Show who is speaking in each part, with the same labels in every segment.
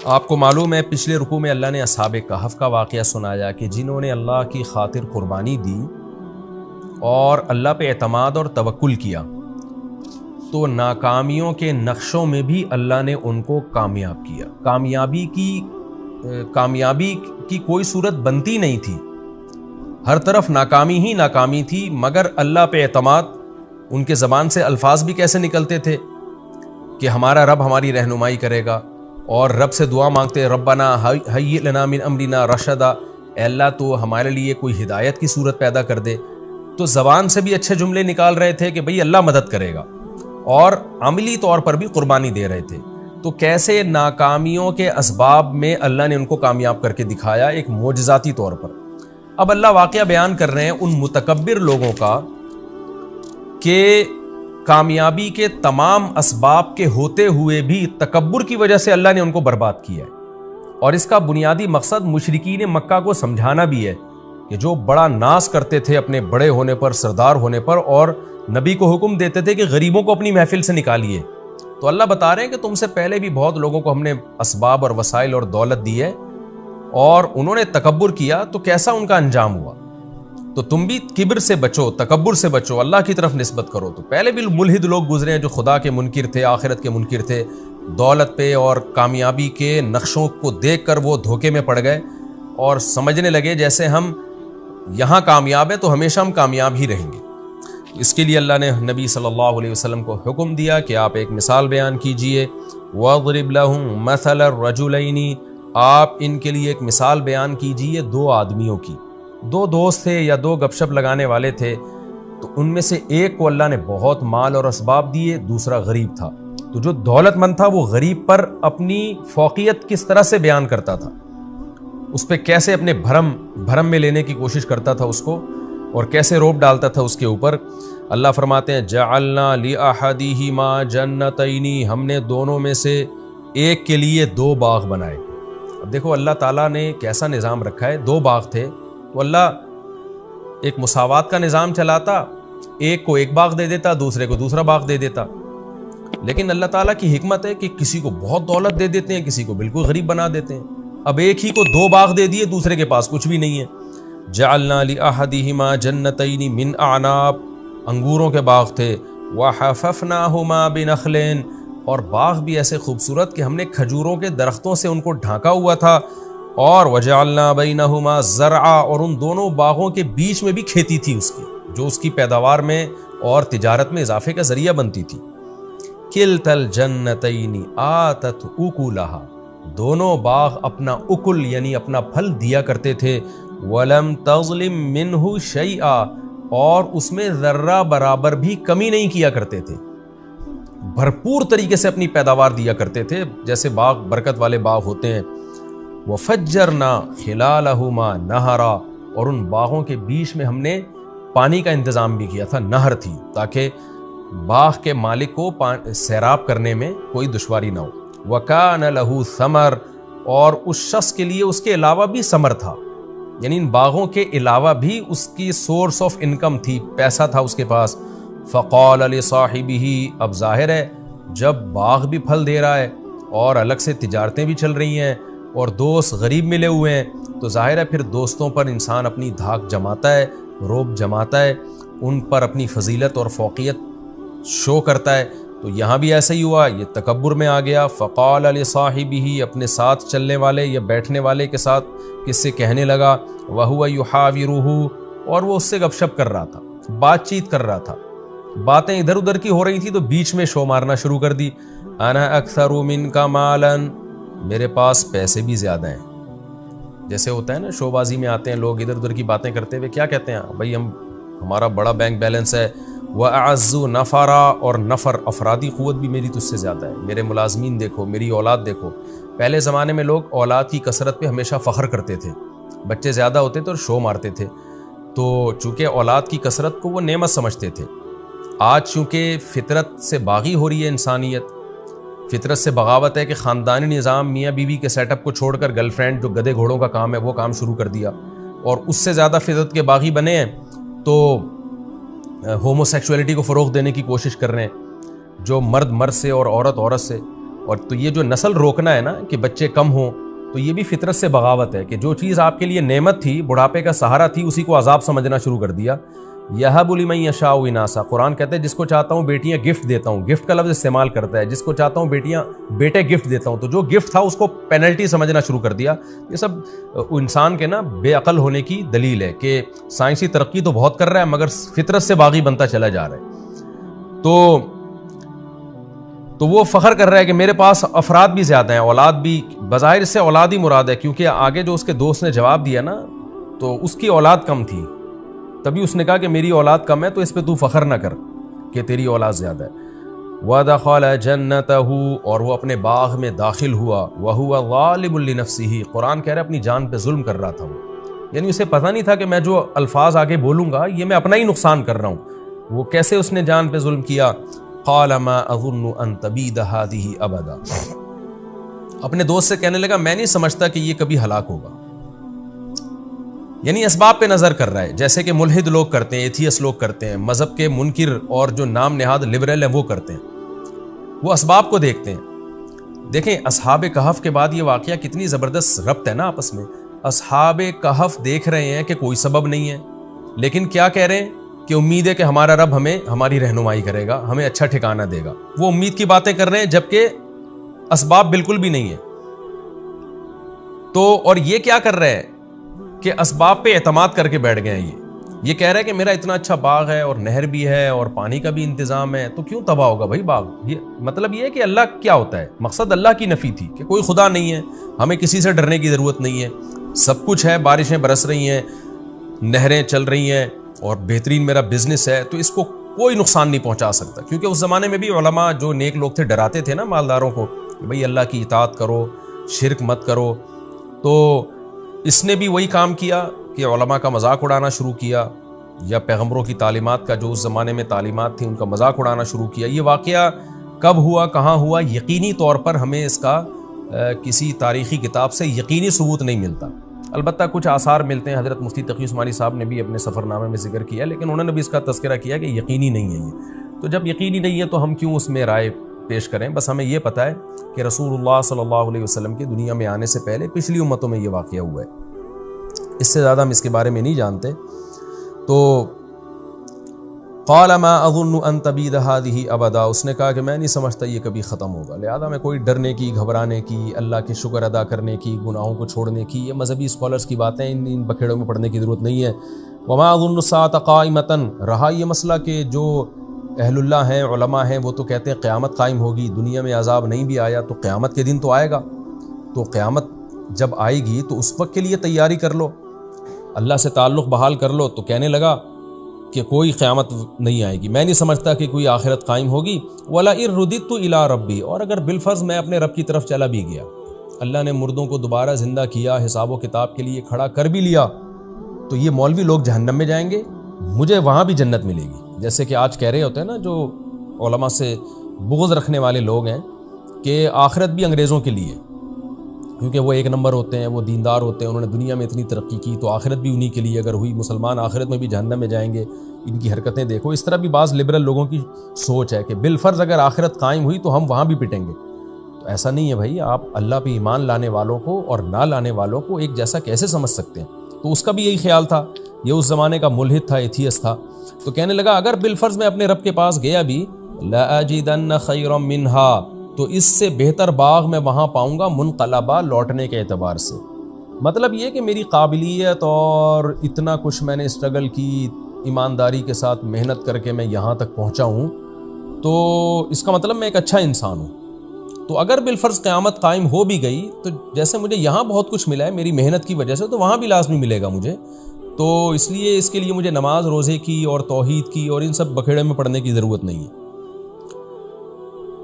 Speaker 1: آپ کو معلوم ہے پچھلے رکوع میں اللہ نے اصحاب کہف کا واقعہ سنایا کہ جنہوں نے اللہ کی خاطر قربانی دی اور اللہ پہ اعتماد اور توکل کیا تو ناکامیوں کے نقشوں میں بھی اللہ نے ان کو کامیاب کیا۔ کامیابی کی کوئی صورت بنتی نہیں تھی، ہر طرف ناکامی ہی ناکامی تھی، مگر اللہ پہ اعتماد، ان کے زبان سے الفاظ بھی کیسے نکلتے تھے کہ ہمارا رب ہماری رہنمائی کرے گا، اور رب سے دعا مانگتے ربنا ہیئ لنا من امرنا رشدا، اے اللہ تو ہمارے لیے کوئی ہدایت کی صورت پیدا کر دے۔ تو زبان سے بھی اچھے جملے نکال رہے تھے کہ بھئی اللہ مدد کرے گا، اور عملی طور پر بھی قربانی دے رہے تھے۔ تو کیسے ناکامیوں کے اسباب میں اللہ نے ان کو کامیاب کر کے دکھایا ایک معجزاتی طور پر۔ اب اللہ واقعہ بیان کر رہے ہیں ان متکبر لوگوں کا کہ کامیابی کے تمام اسباب کے ہوتے ہوئے بھی تکبر کی وجہ سے اللہ نے ان کو برباد کیا ہے، اور اس کا بنیادی مقصد مشرکین مکہ کو سمجھانا بھی ہے کہ جو بڑا ناز کرتے تھے اپنے بڑے ہونے پر، سردار ہونے پر، اور نبی کو حکم دیتے تھے کہ غریبوں کو اپنی محفل سے نکالیے، تو اللہ بتا رہے ہیں کہ تم سے پہلے بھی بہت لوگوں کو ہم نے اسباب اور وسائل اور دولت دی ہے، اور انہوں نے تکبر کیا تو کیسا ان کا انجام ہوا۔ تو تم بھی کبر سے بچو، تکبر سے بچو، اللہ کی طرف نسبت کرو۔ تو پہلے بھی ملحد لوگ گزرے ہیں جو خدا کے منکر تھے، آخرت کے منکر تھے، دولت پہ اور کامیابی کے نقشوں کو دیکھ کر وہ دھوکے میں پڑ گئے اور سمجھنے لگے جیسے ہم یہاں کامیاب ہیں تو ہمیشہ ہم کامیاب ہی رہیں گے۔ اس کے لیے اللہ نے نبی صلی اللہ علیہ وسلم کو حکم دیا کہ آپ ایک مثال بیان کیجئے، وَاضْرِبْ لَهُم مَثَلَ الرَّجُلَيْنِ، آپ ان کے لیے ایک مثال بیان کیجئے دو آدمیوں کی، دو دوست تھے یا دو گپ شپ لگانے والے تھے، تو ان میں سے ایک کو اللہ نے بہت مال اور اسباب دیے، دوسرا غریب تھا۔ تو جو دولت مند تھا وہ غریب پر اپنی فوقیت کس طرح سے بیان کرتا تھا، اس پہ کیسے اپنے بھرم میں لینے کی کوشش کرتا تھا اس کو، اور کیسے روب ڈالتا تھا اس کے اوپر۔ اللہ فرماتے ہیں جعلنا لأحدہما جنتین، ہم نے دونوں میں سے ایک کے لیے دو باغ بنائے۔ اب دیکھو اللہ تعالیٰ نے کیسا نظام رکھا ہے، دو باغ تھے تو اللہ ایک مساوات کا نظام چلاتا، ایک کو ایک باغ دے دیتا، دوسرے کو دوسرا باغ دے دیتا۔ لیکن اللہ تعالیٰ کی حکمت ہے کہ کسی کو بہت دولت دے دیتے ہیں، کسی کو بالکل غریب بنا دیتے ہیں۔ اب ایک ہی کو دو باغ دے دیے، دوسرے کے پاس کچھ بھی نہیں ہے۔ جعلنا لأحدہما جنتین من اعناب، انگوروں کے باغ تھے، وحففناہما بنخل، اور باغ بھی ایسے خوبصورت کہ ہم نے کھجوروں کے درختوں سے ان کو ڈھانکا ہوا تھا، اور وجعلنا بینہما زرعا، اور ان دونوں باغوں کے بیچ میں بھی کھیتی تھی اس کی، جو اس کی پیداوار میں اور تجارت میں اضافے کا ذریعہ بنتی تھی۔ کلتا الجنتین آتت اکلہا، دونوں باغ اپنا اکل یعنی اپنا پھل دیا کرتے تھے، ولم تظلم منہ شیئا، اور اس میں ذرہ برابر بھی کمی نہیں کیا کرتے تھے، بھرپور طریقے سے اپنی پیداوار دیا کرتے تھے جیسے باغ برکت والے باغ ہوتے ہیں۔ وفجرنا خلالہما نہرا، اور ان باغوں کے بیچ میں ہم نے پانی کا انتظام بھی کیا تھا، نہر تھی، تاکہ باغ کے مالک کو سیراب کرنے میں کوئی دشواری نہ ہو۔ وَكَانَ لَهُ ثَمَرٌ، اور اس شخص کے لیے اس کے علاوہ بھی ثمر تھا، یعنی ان باغوں کے علاوہ بھی اس کی سورس آف انکم تھی، پیسہ تھا اس کے پاس۔ فَقَالَ لِصَاحِبِهِ، اب ظاہر ہے جب باغ بھی پھل دے رہا ہے اور الگ سے تجارتیں بھی چل رہی ہیں اور دوست غریب ملے ہوئے ہیں، تو ظاہر ہے پھر دوستوں پر انسان اپنی دھاک جماتا ہے، روب جماتا ہے، ان پر اپنی فضیلت اور فوقیت شو کرتا ہے۔ تو یہاں بھی ایسا ہی ہوا، یہ تکبر میں آ گیا۔ فقال لصاحبہ، اپنے ساتھ چلنے والے یا بیٹھنے والے کے ساتھ کس سے کہنے لگا، وہو یحاورہ، اور وہ اس سے گپ شپ کر رہا تھا، بات چیت کر رہا تھا، باتیں ادھر ادھر کی ہو رہی تھی تو بیچ میں شو مارنا شروع کر دی۔ انا اکثر منک مالا، میرے پاس پیسے بھی زیادہ ہیں۔ جیسے ہوتا ہے نا شو بازی میں آتے ہیں لوگ ادھر ادھر کی باتیں کرتے ہوئے، کیا کہتے ہیں بھائی ہمارا بڑا بینک بیلنس ہے، وَأَعَزُّ نَفَرًا، اور نفر افرادی قوت بھی میری تجھ سے زیادہ ہے، میرے ملازمین دیکھو، میری اولاد دیکھو۔ پہلے زمانے میں لوگ اولاد کی کثرت پہ ہمیشہ فخر کرتے تھے، بچے زیادہ ہوتے تھے اور شو مارتے تھے، تو چونکہ اولاد کی کثرت کو وہ نعمت سمجھتے تھے۔ آج چونکہ فطرت سے باغی ہو رہی ہے انسانیت، فطرت سے بغاوت ہے کہ خاندانی نظام میاں بیوی کے سیٹ اپ کو چھوڑ کر گرل فرینڈ جو گدھے گھوڑوں کا کام ہے وہ کام شروع کر دیا، اور اس سے زیادہ فطرت کے باغی بنے ہیں تو ہومو سیکچولیٹی کو فروغ دینے کی کوشش کر رہے ہیں، جو مرد مرد سے اور عورت عورت سے۔ اور تو یہ جو نسل روکنا ہے نا کہ بچے کم ہوں، تو یہ بھی فطرت سے بغاوت ہے کہ جو چیز آپ کے لیے نعمت تھی، بڑھاپے کا سہارا تھی، اسی کو عذاب سمجھنا شروع کر دیا۔ یہب لمن یشاء اناسا، قرآن کہتا ہے جس کو چاہتا ہوں بیٹیاں گفٹ دیتا ہوں، گفٹ کا لفظ استعمال کرتا ہے، جس کو چاہتا ہوں بیٹے گفٹ دیتا ہوں، تو جو گفٹ تھا اس کو پینلٹی سمجھنا شروع کر دیا۔ یہ سب انسان کے نا بے عقل ہونے کی دلیل ہے کہ سائنسی ترقی تو بہت کر رہا ہے مگر فطرت سے باغی بنتا چلا جا رہا ہے۔ تو وہ فخر کر رہا ہے کہ میرے پاس افراد بھی زیادہ ہیں، اولاد بھی، بظاہر اس سے اولاد ہی مراد ہے، کیونکہ آگے جو اس کے دوست نے جواب دیا نا تو اس کی اولاد کم تھی، تبھی اس نے کہا کہ میری اولاد کم ہے تو اس پہ تو فخر نہ کر کہ تیری اولاد زیادہ ہے۔ وَدَخَلَ جَنَّتَهُ، اور وہ اپنے باغ میں داخل ہوا، وَهُوَ ظَالِمٌ لِنَفْسِهِ، قرآن کہہ رہا ہے اپنی جان پہ ظلم کر رہا تھا وہ، یعنی اسے پتہ نہیں تھا کہ میں جو الفاظ آگے بولوں گا یہ میں اپنا ہی نقصان کر رہا ہوں۔ وہ کیسے اس نے جان پہ ظلم کیا؟ قَالَ مَا أَظُنُّ أَن تَبِيدَ هَٰذِهِ أَبَدًا، اپنے دوست سے کہنے لگا میں نہیں سمجھتا کہ یہ کبھی ہلاک ہوگا، یعنی اسباب پہ نظر کر رہا ہے، جیسے کہ ملحد لوگ کرتے ہیں، ایتھیس لوگ کرتے ہیں، مذہب کے منکر اور جو نام نہاد لبرل ہیں وہ کرتے ہیں، وہ اسباب کو دیکھتے ہیں۔ دیکھیں اصحاب کہف کے بعد یہ واقعہ کتنی زبردست ربط ہے نا آپس میں۔ اصحاب کہف دیکھ رہے ہیں کہ کوئی سبب نہیں ہے، لیکن کیا کہہ رہے ہیں کہ امید ہے کہ ہمارا رب ہمیں ہماری رہنمائی کرے گا، ہمیں اچھا ٹھکانہ دے گا۔ وہ امید کی باتیں کر رہے ہیں جبکہ اسباب بالکل بھی نہیں ہے۔ تو اور یہ کیا کر رہے ہیں کہ اسباب پہ اعتماد کر کے بیٹھ گئے ہیں۔ یہ کہہ رہا ہے کہ میرا اتنا اچھا باغ ہے اور نہر بھی ہے اور پانی کا بھی انتظام ہے، تو کیوں تباہ ہوگا بھائی باغ؟ یہ مطلب یہ ہے کہ اللہ کیا ہوتا ہے، مقصد اللہ کی نفی تھی کہ کوئی خدا نہیں ہے، ہمیں کسی سے ڈرنے کی ضرورت نہیں ہے، سب کچھ ہے، بارشیں برس رہی ہیں، نہریں چل رہی ہیں اور بہترین میرا بزنس ہے، تو اس کو کوئی نقصان نہیں پہنچا سکتا۔ کیونکہ اس زمانے میں بھی علماء جو نیک لوگ تھے ڈراتے تھے نا مالداروں کو کہ بھائی اللہ کی اطاعت کرو، شرک مت کرو، تو اس نے بھی وہی کام کیا کہ علماء کا مذاق اڑانا شروع کیا، یا پیغمبروں کی تعلیمات کا جو اس زمانے میں تعلیمات تھیں ان کا مذاق اڑانا شروع کیا۔ یہ واقعہ کب ہوا، کہاں ہوا، یقینی طور پر ہمیں اس کا کسی تاریخی کتاب سے یقینی ثبوت نہیں ملتا، البتہ کچھ آثار ملتے ہیں۔ حضرت مفتی تقی عثمانی صاحب نے بھی اپنے سفر نامے میں ذکر کیا، لیکن انہوں نے بھی اس کا تذکرہ کیا کہ یقینی نہیں ہے یہ۔ تو جب یقینی نہیں ہے تو ہم کیوں اس میں رائے پیش کریں؟ بس ہمیں یہ پتہ ہے کہ رسول اللہ صلی اللہ علیہ وسلم کی دنیا میں آنے سے پہلے پچھلی امتوں میں یہ واقعہ ہوا ہے، اس سے زیادہ ہم اس کے بارے میں نہیں جانتے۔ تو قال ما اظن ان تبید هذه ابدا، اس نے کہا کہ میں نہیں سمجھتا یہ کبھی ختم ہوگا، لہذا میں کوئی ڈرنے کی، گھبرانے کی، اللہ کے شکر ادا کرنے کی، گناہوں کو چھوڑنے کی، یہ مذہبی اسکالرس کی باتیں ان بکھیڑوں میں پڑھنے کی ضرورت نہیں ہے۔ وما اظن الساعة قائمة، رہا یہ مسئلہ کہ جو اہل اللہ ہیں، علماء ہیں، وہ تو کہتے ہیں قیامت قائم ہوگی، دنیا میں عذاب نہیں بھی آیا تو قیامت کے دن تو آئے گا، تو قیامت جب آئے گی تو اس وقت کے لیے تیاری کر لو، اللہ سے تعلق بحال کر لو۔ تو کہنے لگا کہ کوئی قیامت نہیں آئے گی، میں نہیں سمجھتا کہ کوئی آخرت قائم ہوگی۔ وَلَئِن رُدِدتُّ إِلَىٰ رَبِّي، اور اگر بالفرض میں اپنے رب کی طرف چلا بھی گیا، اللہ نے مردوں کو دوبارہ زندہ کیا، حساب و کتاب کے لیے کھڑا کر بھی لیا، تو یہ مولوی لوگ جہنم میں جائیں گے، مجھے وہاں بھی جنت ملے گی۔ جیسے کہ آج کہہ رہے ہوتے ہیں نا جو علماء سے بغض رکھنے والے لوگ ہیں کہ آخرت بھی انگریزوں کے لیے، کیونکہ وہ ایک نمبر ہوتے ہیں، وہ دیندار ہوتے ہیں، انہوں نے دنیا میں اتنی ترقی کی، تو آخرت بھی انہی کے لیے اگر ہوئی، مسلمان آخرت میں بھی جہنم میں جائیں گے، ان کی حرکتیں دیکھو۔ اس طرح بھی بعض لبرل لوگوں کی سوچ ہے کہ بالفرض اگر آخرت قائم ہوئی تو ہم وہاں بھی پٹیں گے۔ تو ایسا نہیں ہے بھائی، آپ اللہ پہ ایمان لانے والوں کو اور نہ لانے والوں کو ایک جیسا کیسے سمجھ سکتے ہیں؟ تو اس کا بھی یہی خیال تھا، یہ اس زمانے کا ملحد تھا، ایتھیس تھا، تو کہنے لگا اگر بالفرض میں اپنے رب کے پاس گیا بھی، لَأَجِدَنَّ خَيْرًا مِّنْهَا، تو اس سے بہتر باغ میں وہاں پاؤں گا، منقلبہ، لوٹنے کے اعتبار سے۔ مطلب یہ کہ میری قابلیت اور اتنا کچھ میں نے اسٹرگل کی، ایمانداری کے ساتھ محنت کر کے میں یہاں تک پہنچا ہوں، تو اس کا مطلب میں ایک اچھا انسان ہوں۔ تو اگر بالفرض قیامت قائم ہو بھی گئی تو جیسے مجھے یہاں بہت کچھ ملا ہے میری محنت کی وجہ سے، تو وہاں بھی لازمی ملے گا مجھے، تو اس لیے اس کے لیے مجھے نماز روزے کی اور توحید کی اور ان سب بکھیڑے میں پڑھنے کی ضرورت نہیں ہے۔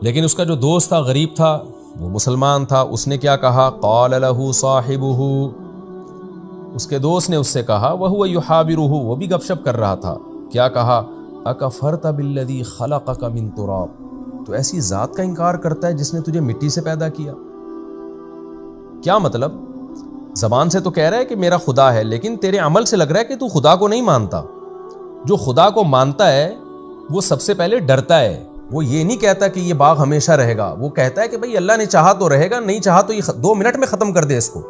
Speaker 1: لیکن اس کا جو دوست تھا، غریب تھا، وہ مسلمان تھا، اس نے کیا کہا؟ قال له صاحبہ، اس کے دوست نے اس سے کہا، وہو یحاورہ، وہ بھی گپ شپ کر رہا تھا، کیا کہا؟ اکفرت بالذی خلقک من تراب، تو ایسی ذات کا انکار کرتا ہے جس نے تجھے مٹی سے پیدا کیا؟ کیا مطلب؟ زبان سے تو کہہ رہا ہے کہ میرا خدا ہے، لیکن تیرے عمل سے لگ رہا ہے کہ تو خدا کو نہیں مانتا۔ جو خدا کو مانتا ہے وہ سب سے پہلے ڈرتا ہے وہ یہ نہیں کہتا کہ یہ باغ ہمیشہ رہے گا، وہ کہتا ہے کہ بھئی اللہ نے چاہا تو رہے گا، نہیں چاہا تو یہ 2 منٹ میں ختم کر دے اس کو۔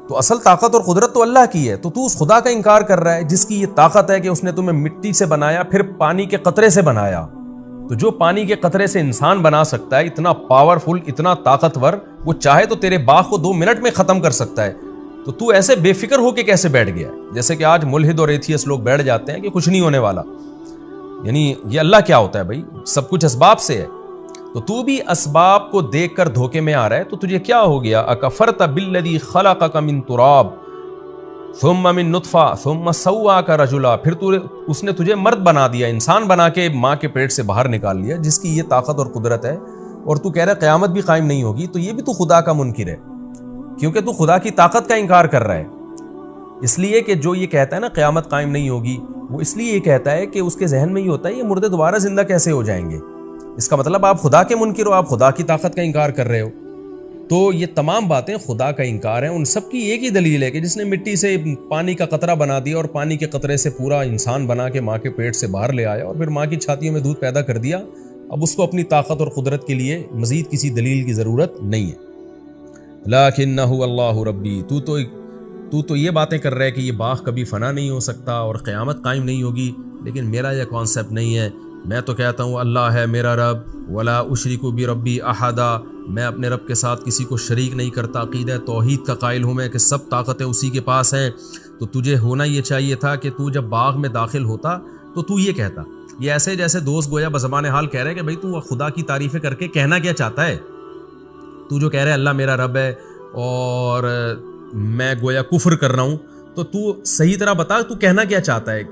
Speaker 1: تو اصل طاقت اور قدرت تو اللہ کی ہے، تو تو اس خدا کا انکار کر رہا ہے جس کی یہ طاقت ہے کہ اس نے تمہیں مٹی سے بنایا، پھر پانی کے قطرے سے بنایا۔ تو جو پانی کے قطرے سے انسان بنا سکتا ہے، اتنا پاورفل، اتنا طاقتور، وہ چاہے تو تیرے باغ کو 2 منٹ میں ختم کر سکتا ہے۔ تو ایسے بے فکر ہو کے کیسے بیٹھ گیا ہے؟ جیسے کہ آج ملحد اور ایتھیسٹ لوگ بیٹھ جاتے ہیں کہ کچھ نہیں ہونے والا، یعنی یہ اللہ کیا ہوتا ہے بھائی، سب کچھ اسباب سے ہے۔ تو بھی اسباب کو دیکھ کر دھوکے میں آ رہا ہے، تو تجھے کیا ہو گیا؟ اکفرت بالذی خلقک من تراب ثم من نطفہ ثم سواک رجلا، پھر اس نے تجھے مرد بنا دیا، انسان بنا کے ماں کے پیٹ سے باہر نکال لیا، جس کی یہ طاقت اور قدرت ہے، اور تو کہہ رہا ہے قیامت بھی قائم نہیں ہوگی۔ تو یہ بھی تو خدا کا منکر ہے، کیونکہ تو خدا کی طاقت کا انکار کر رہا ہے۔ اس لیے کہ جو یہ کہتا ہے نا قیامت قائم نہیں ہوگی، وہ اس لیے یہ کہتا ہے کہ اس کے ذہن میں یہ ہوتا ہے یہ مردے دوبارہ زندہ کیسے ہو جائیں گے؟ اس کا مطلب آپ خدا کے منکر ہو، آپ خدا کی طاقت کا انکار کر رہے ہو۔ تو یہ تمام باتیں خدا کا انکار ہیں۔ ان سب کی ایک ہی دلیل ہے کہ جس نے مٹی سے پانی کا قطرہ بنا دیا اور پانی کے قطرے سے پورا انسان بنا کے ماں کے پیٹ سے باہر لے آیا اور پھر ماں کی چھاتیوں میں دودھ پیدا کر دیا، اب اس کو اپنی طاقت اور قدرت کے لیے مزید کسی دلیل کی ضرورت نہیں ہے۔ لیکنہ اللہ ربی، تو تو یہ باتیں کر رہے کہ یہ باغ کبھی فنا نہیں ہو سکتا اور قیامت قائم نہیں ہوگی، لیکن میرا یہ کانسیپٹ نہیں ہے۔ میں تو کہتا ہوں اللہ ہے میرا رب، ولا اشرک بربی احدا، میں اپنے رب کے ساتھ کسی کو شریک نہیں کرتا، عقیدہ توحید کا قائل ہوں میں کہ سب طاقتیں اسی کے پاس ہیں۔ تو تجھے ہونا یہ چاہیے تھا کہ تو جب باغ میں داخل ہوتا تو یہ کہتا، یہ ایسے جیسے دوست گویا بزبان حال کہہ رہے کہ بھائی تو خدا کی تعریفیں کر کے کہنا کیا چاہتا ہے؟ تو جو کہہ رہے اللہ میرا رب ہے اور میں گویا کفر کر رہا ہوں، تو صحیح طرح بتا تو کہنا کیا چاہتا ہے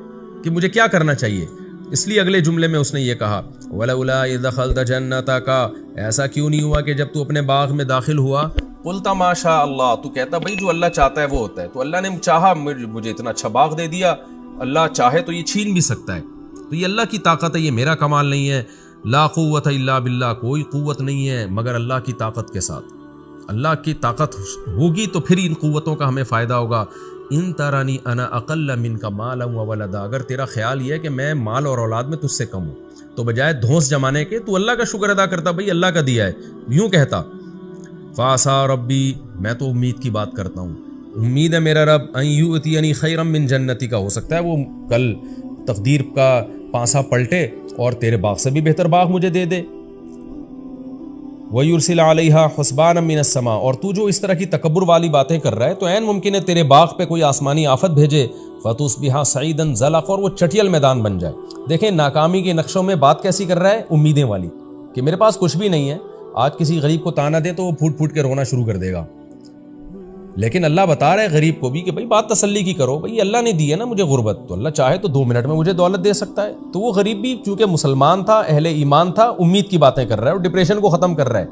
Speaker 1: کہ مجھے کیا کرنا چاہیے؟ اس لیے اگلے جملے میں اس نے یہ کہا وَلَوْلَا إِذْ دَخَلْتَ جَنَّتَكَ، ایسا کیوں نہیں ہوا کہ جب تو اپنے باغ میں داخل ہوا، قُلْتَ مَا شَاءَ اللَّهُ، تو کہتا بھائی جو اللہ چاہتا ہے وہ ہوتا ہے، تو اللہ نے چاہا مجھے اتنا اچھا باغ دے دیا، اللہ چاہے تو یہ چھین بھی سکتا ہے، تو یہ اللہ کی طاقت ہے، یہ میرا کمال نہیں ہے۔ لا قوت الا باللہ، کوئی قوت نہیں ہے مگر اللہ کی طاقت کے ساتھ۔ اللہ کی طاقت ہوگی تو پھر ان قوتوں کا ہمیں فائدہ ہوگا۔ ان ترانی انا اقل منک مالا وولدا، اگر تیرا خیال یہ ہے کہ میں مال اور اولاد میں تجھ سے کم ہوں تو بجائے دھونس جمانے کے تو اللہ کا شکر ادا کرتا، بھائی اللہ کا دیا ہے، یوں کہتا فاسا ربی، میں تو امید کی بات کرتا ہوں، امید ہے میرا رب ان یؤتینی خیرا من جنتی کا، ہو سکتا ہے وہ کل تقدیر کا پانسا پلٹے اور تیرے باغ سے بھی بہتر باغ مجھے دے دے۔ وَيُرْسِلَ عَلَيْهَا حُسْبَانًا مِّنَ السَّمَاءِ، اور تو جو اس طرح کی تکبر والی باتیں کر رہا ہے تو عین ممکن ہے تیرے باغ پہ کوئی آسمانی آفت بھیجے، فَتُصْبِحَ صَعِيدًا زَلَقًا، اور وہ چٹیل میدان بن جائے۔ دیکھیں ناکامی کے نقشوں میں بات کیسی کر رہا ہے، امیدیں والی، کہ میرے پاس کچھ بھی نہیں ہے، آج کسی غریب کو تانا دے تو وہ پھوٹ پھوٹ کے رونا شروع کر دے گا، لیکن اللہ بتا رہا ہے غریب کو بھی کہ بھائی بات تسلی کی کرو، بھائی اللہ نے دی ہے نا مجھے غربت، تو اللہ چاہے تو 2 منٹ میں مجھے دولت دے سکتا ہے۔ تو وہ غریب بھی چونکہ مسلمان تھا، اہل ایمان تھا، امید کی باتیں کر رہا ہے اور ڈپریشن کو ختم کر رہا ہے،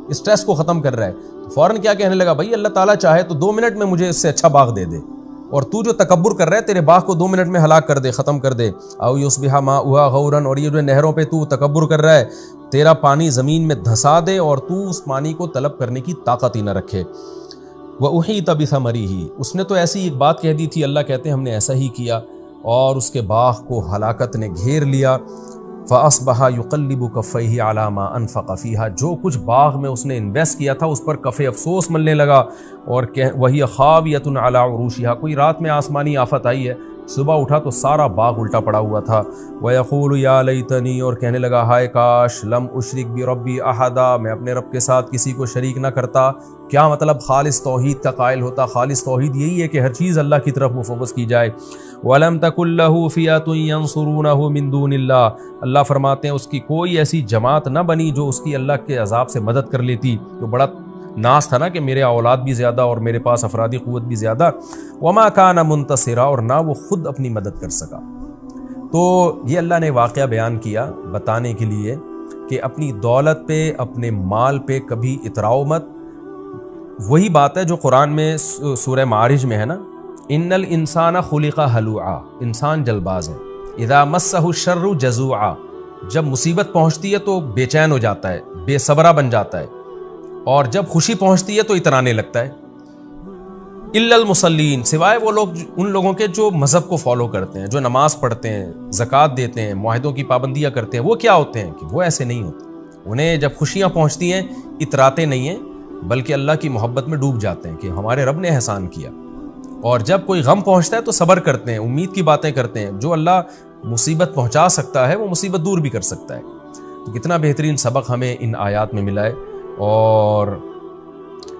Speaker 1: اسٹریس کو ختم کر رہا ہے، تو فوراً کیا کہنے لگا، بھائی اللہ تعالیٰ چاہے تو 2 منٹ میں مجھے اس سے اچھا باغ دے دے، اور تو جو تکبر کر رہا ہے تیرے باغ کو 2 منٹ میں ہلاک کر دے، ختم کر دے۔ او یصبح ماؤها غورا، اور یہ جو نہروں پہ تو تکبر کر رہا ہے، تیرا پانی زمین میں دھسا دے اور تو اس پانی کو طلب کرنے کی طاقت ہی نہ رکھے۔ وَأُحِيطَ بِثَمَرِهِ، اس نے تو ایسی ایک بات کہہ دی تھی، اللہ کہتے ہیں ہم نے ایسا ہی کیا، اور اس کے باغ کو ہلاکت نے گھیر لیا۔ فَأَصْبَحَ يُقَلِّبُ كَفَّيْهِ عَلَى مَا أَنفَقَ فِيهَا، جو کچھ باغ میں اس نے انویسٹ کیا تھا اس پر کف افسوس ملنے لگا، اور وَهِيَ خَاوِيَةٌ عَلَى عُرُوشِهَا، کوئی رات میں آسمانی آفت آئی ہے، صبح اٹھا تو سارا باغ الٹا پڑا ہوا تھا۔ وَيَقُولُ يَا لَيْتَنِي، اور کہنے لگا ہائے کاش، لَمْ أُشْرِكْ بِرَبِّي أَحَدًا، میں اپنے رب کے ساتھ کسی کو شریک نہ کرتا۔ کیا مطلب؟ خالص توحید کا قائل ہوتا۔ خالص توحید یہی ہے کہ ہر چیز اللہ کی طرف مفوض کی جائے۔ وَلَمْ تَكُن لَّهُ فِئَةٌ يَنصُرُونَهُ مِن دُونِ اللَّهِ، اللہ فرماتے ہیں اس کی کوئی ایسی جماعت نہ بنی جو اس کی اللہ کے عذاب سے مدد کر لیتی، جو بڑا ناز تھا نا کہ میرے اولاد بھی زیادہ اور میرے پاس افرادی قوت بھی زیادہ۔ وما کان منتصرا، اور نہ وہ خود اپنی مدد کر سکا۔ تو یہ اللہ نے واقعہ بیان کیا بتانے کے لیے کہ اپنی دولت پہ، اپنے مال پہ کبھی اتراؤ مت۔ وہی بات ہے جو قرآن میں سورہ معارج میں ہے نا، ان الانسان خلق ہلوعا، انسان جلد باز ہے، اذا مسہ الشر جزوعا، جب مصیبت پہنچتی ہے تو بے چین ہو جاتا ہے، بے صبرا بن جاتا ہے، اور جب خوشی پہنچتی ہے تو اترانے لگتا ہے۔ الا المصلین، سوائے وہ لوگ ان لوگوں کے جو مذہب کو فالو کرتے ہیں، جو نماز پڑھتے ہیں، زکوٰۃ دیتے ہیں، معاہدوں کی پابندیاں کرتے ہیں، وہ کیا ہوتے ہیں کہ وہ ایسے نہیں ہوتے. انہیں جب خوشیاں پہنچتی ہیں اتراتے نہیں ہیں بلکہ اللہ کی محبت میں ڈوب جاتے ہیں کہ ہمارے رب نے احسان کیا. اور جب کوئی غم پہنچتا ہے تو صبر کرتے ہیں، امید کی باتیں کرتے ہیں. جو اللہ مصیبت پہنچا سکتا ہے وہ مصیبت دور بھی کر سکتا ہے. تو کتنا بہترین سبق ہمیں ان آیات میں ملا ہے. اور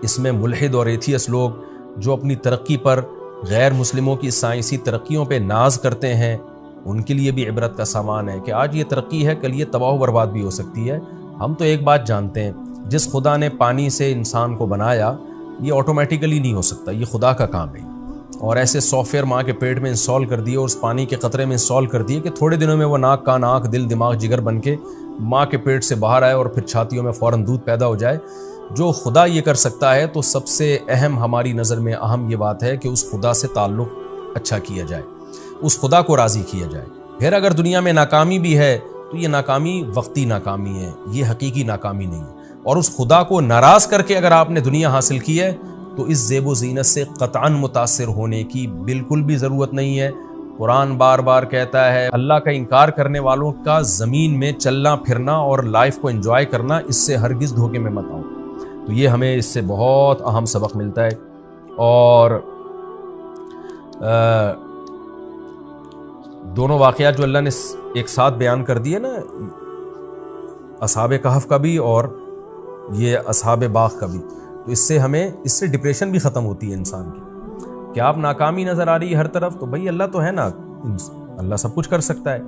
Speaker 1: اس میں ملحد اور ایتھیس لوگ جو اپنی ترقی پر غیر مسلموں کی سائنسی ترقیوں پہ ناز کرتے ہیں، ان کے لیے بھی عبرت کا سامان ہے کہ آج یہ ترقی ہے، کل یہ تباہ و برباد بھی ہو سکتی ہے. ہم تو ایک بات جانتے ہیں، جس خدا نے پانی سے انسان کو بنایا یہ آٹومیٹیکلی نہیں ہو سکتا، یہ خدا کا کام ہے. اور ایسے سافٹ ویئر ماں کے پیٹ میں انسٹال کر دیے اور اس پانی کے قطرے میں انسٹال کر دیے کہ تھوڑے دنوں میں وہ ناک کان آنکھ دل دماغ جگر بن کے ماں کے پیٹ سے باہر آئے اور پھر چھاتیوں میں فوراً دودھ پیدا ہو جائے. جو خدا یہ کر سکتا ہے تو سب سے اہم ہماری نظر میں اہم یہ بات ہے کہ اس خدا سے تعلق اچھا کیا جائے، اس خدا کو راضی کیا جائے. پھر اگر دنیا میں ناکامی بھی ہے تو یہ ناکامی وقتی ناکامی ہے، یہ حقیقی ناکامی نہیں ہے. اور اس خدا کو ناراض کر کے اگر آپ نے دنیا حاصل کی ہے تو اس زیب و زینت سے قطعاً متاثر ہونے کی بالکل بھی ضرورت نہیں ہے. قرآن بار بار کہتا ہے اللہ کا انکار کرنے والوں کا زمین میں چلنا پھرنا اور لائف کو انجوائے کرنا، اس سے ہرگز دھوکے میں مت آؤ. تو یہ ہمیں اس سے بہت اہم سبق ملتا ہے. اور دونوں واقعات جو اللہ نے ایک ساتھ بیان کر دیے نا، اصحاب کہف کا بھی اور یہ اصحاب باغ کا بھی، تو اس سے ڈپریشن بھی ختم ہوتی ہے انسان کی. کہ آپ ناکامی نظر آ رہی ہے ہر طرف، تو بھائی اللہ تو ہے نا، اللہ سب کچھ کر سکتا ہے.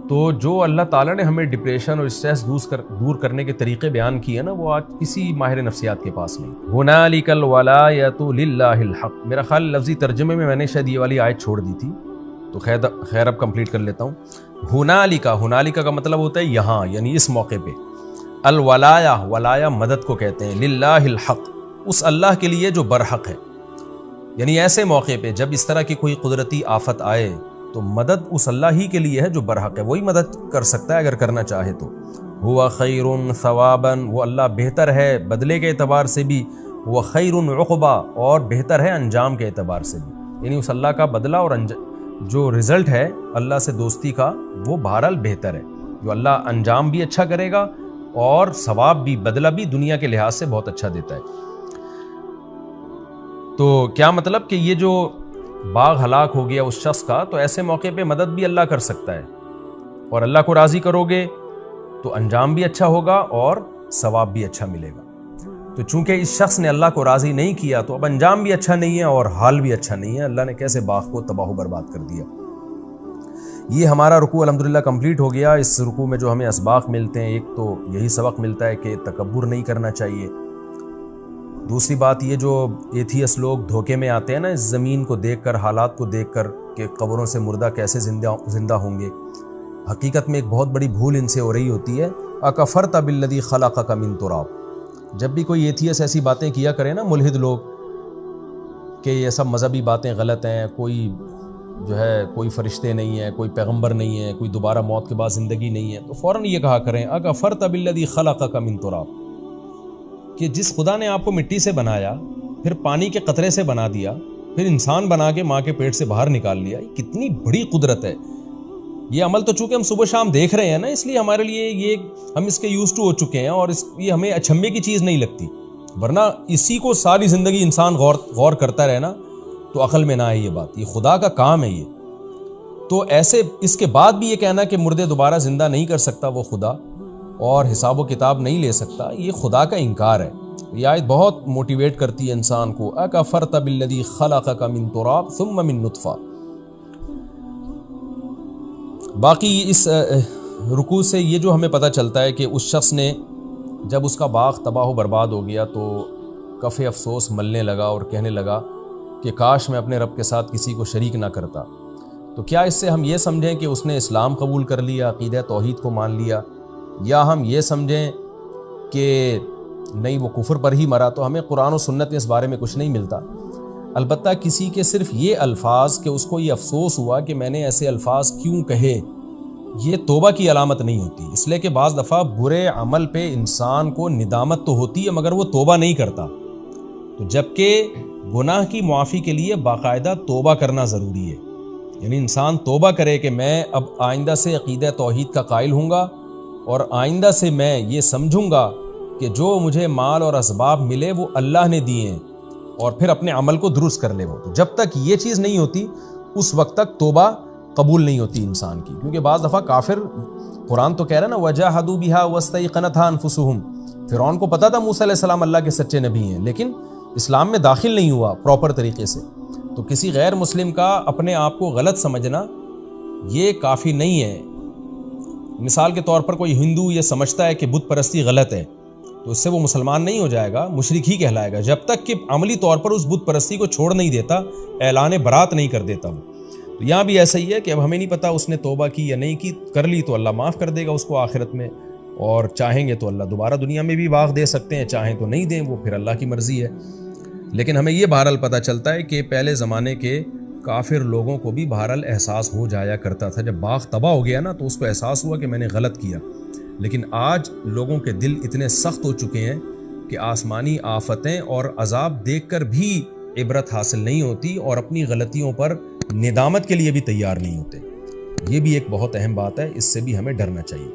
Speaker 1: تو جو اللہ تعالیٰ نے ہمیں ڈپریشن اور اسٹریس دور کرنے کے طریقے بیان کیے نا، وہ آج کسی ماہر نفسیات کے پاس نہیں. ہنالک الولایۃ للہ الحق، میرا خیال لفظی ترجمے میں نے شاید یہ والی آیت چھوڑ دی تھی، تو خیر اب کمپلیٹ کر لیتا ہوں. ہنالک کا مطلب ہوتا ہے یہاں، یعنی اس موقع پہ. ولایا مدد کو کہتے ہیں. للہ الحق، اس اللہ کے لیے جو برحق ہے. یعنی ایسے موقع پہ جب اس طرح کی کوئی قدرتی آفت آئے تو مدد اس اللہ ہی کے لیے ہے جو برحق ہے، وہی مدد کر سکتا ہے اگر کرنا چاہے تو. ہوا خیر ثوابا، وہ اللہ بہتر ہے بدلے کے اعتبار سے بھی. وہ خیر عقبا، اور بہتر ہے انجام کے اعتبار سے بھی. یعنی اس اللہ کا بدلہ اور جو رزلٹ ہے اللہ سے دوستی کا وہ بہرحال بہتر ہے. جو اللہ انجام بھی اچھا کرے گا اور ثواب بھی، بدلہ بھی دنیا کے لحاظ سے بہت اچھا دیتا ہے. تو کیا مطلب کہ یہ جو باغ ہلاک ہو گیا اس شخص کا، تو ایسے موقع پہ مدد بھی اللہ کر سکتا ہے. اور اللہ کو راضی کرو گے تو انجام بھی اچھا ہوگا اور ثواب بھی اچھا ملے گا. تو چونکہ اس شخص نے اللہ کو راضی نہیں کیا تو اب انجام بھی اچھا نہیں ہے اور حال بھی اچھا نہیں ہے. اللہ نے کیسے باغ کو تباہ و برباد کر دیا. یہ ہمارا رکوع الحمدللہ کمپلیٹ ہو گیا. اس رکوع میں جو ہمیں اسباق ملتے ہیں، ایک تو یہی سبق ملتا ہے کہ تکبر نہیں کرنا چاہیے. دوسری بات یہ جو ایتھیس لوگ دھوکے میں آتے ہیں نا اس زمین کو دیکھ کر، حالات کو دیکھ کر کہ قبروں سے مردہ کیسے زندہ ہوں گے، حقیقت میں ایک بہت بڑی بھول ان سے ہو رہی ہوتی ہے. اکفرت بالذی خلقک من تراب. جب بھی کوئی ایتھیس ایسی باتیں کیا کرے نا ملحد لوگ کہ یہ سب مذہبی باتیں غلط ہیں، کوئی فرشتے نہیں ہیں، کوئی پیغمبر نہیں ہے، کوئی دوبارہ موت کے بعد زندگی نہیں ہے، تو فوراً یہ کہا کریں اکفرت بالذی خلقک من تراب، کہ جس خدا نے آپ کو مٹی سے بنایا، پھر پانی کے قطرے سے بنا دیا، پھر انسان بنا کے ماں کے پیٹ سے باہر نکال لیا، یہ کتنی بڑی قدرت ہے. یہ عمل تو چونکہ ہم صبح شام دیکھ رہے ہیں نا، اس لیے ہمارے لیے یہ ہم اس کے یوز ٹو ہو چکے ہیں اور یہ ہمیں اچھمبے کی چیز نہیں لگتی. ورنہ اسی کو ساری زندگی انسان غور کرتا رہے نا تو عقل میں نہ آئے یہ بات. یہ خدا کا کام ہے یہ. تو ایسے اس کے بعد بھی یہ کہنا کہ مردے دوبارہ زندہ نہیں کر سکتا وہ خدا اور حساب و کتاب نہیں لے سکتا، یہ خدا کا انکار ہے. یہ آیت بہت موٹیویٹ کرتی ہے انسان کو. اکفرت بالذی خلقک من تراب ثم من نطفہ. باقی اس رکوع سے یہ جو ہمیں پتہ چلتا ہے کہ اس شخص نے جب اس کا باغ تباہ و برباد ہو گیا تو کف افسوس ملنے لگا اور کہنے لگا کہ کاش میں اپنے رب کے ساتھ کسی کو شریک نہ کرتا. تو کیا اس سے ہم یہ سمجھیں کہ اس نے اسلام قبول کر لیا، عقیدہ توحید کو مان لیا، یا ہم یہ سمجھیں کہ نہیں وہ کفر پر ہی مرا؟ تو ہمیں قرآن و سنت میں اس بارے میں کچھ نہیں ملتا. البتہ کسی کے صرف یہ الفاظ کہ اس کو یہ افسوس ہوا کہ میں نے ایسے الفاظ کیوں کہے، یہ توبہ کی علامت نہیں ہوتی. اس لیے کہ بعض دفعہ برے عمل پہ انسان کو ندامت تو ہوتی ہے مگر وہ توبہ نہیں کرتا. تو جبکہ گناہ کی معافی کے لیے باقاعدہ توبہ کرنا ضروری ہے، یعنی انسان توبہ کرے کہ میں اب آئندہ سے عقیدہ توحید کا قائل ہوں گا، اور آئندہ سے میں یہ سمجھوں گا کہ جو مجھے مال اور اسباب ملے وہ اللہ نے دیے ہیں، اور پھر اپنے عمل کو درست کر لے وہ. تو جب تک یہ چیز نہیں ہوتی اس وقت تک توبہ قبول نہیں ہوتی انسان کی. کیونکہ بعض دفعہ کافر، قرآن تو کہہ رہا ہے نا وَجَاهَدُوا بِهَا وَاسْتَيْقَنَتْهَا أَنفُسُهُمْ، فرعون کو پتا تھا موسیٰ علیہ السلام اللہ کے سچے نبی ہیں، لیکن اسلام میں داخل نہیں ہوا پراپر طریقے سے. تو کسی غیر مسلم کا اپنے آپ کو غلط سمجھنا یہ کافی نہیں ہے. مثال کے طور پر کوئی ہندو یہ سمجھتا ہے کہ بت پرستی غلط ہے، تو اس سے وہ مسلمان نہیں ہو جائے گا، مشرک ہی کہلائے گا، جب تک کہ عملی طور پر اس بت پرستی کو چھوڑ نہیں دیتا، اعلان برات نہیں کر دیتا وہ. تو یہاں بھی ایسا ہی ہے کہ اب ہمیں نہیں پتا اس نے توبہ کی یا نہیں کی، کر لی تو اللہ معاف کر دے گا اس کو آخرت میں، اور چاہیں گے تو اللہ دوبارہ دنیا میں بھی باغ دے سکتے ہیں، چاہیں تو نہیں دیں، وہ پھر اللہ کی مرضی ہے. لیکن ہمیں یہ بہرحال پتہ چلتا ہے کہ پہلے زمانے کے کافر لوگوں کو بھی بہرحال احساس ہو جایا کرتا تھا. جب باغ تباہ ہو گیا نا تو اس کو احساس ہوا کہ میں نے غلط کیا. لیکن آج لوگوں کے دل اتنے سخت ہو چکے ہیں کہ آسمانی آفتیں اور عذاب دیکھ کر بھی عبرت حاصل نہیں ہوتی، اور اپنی غلطیوں پر ندامت کے لیے بھی تیار نہیں ہوتے. یہ بھی ایک بہت اہم بات ہے، اس سے بھی ہمیں ڈرنا چاہیے.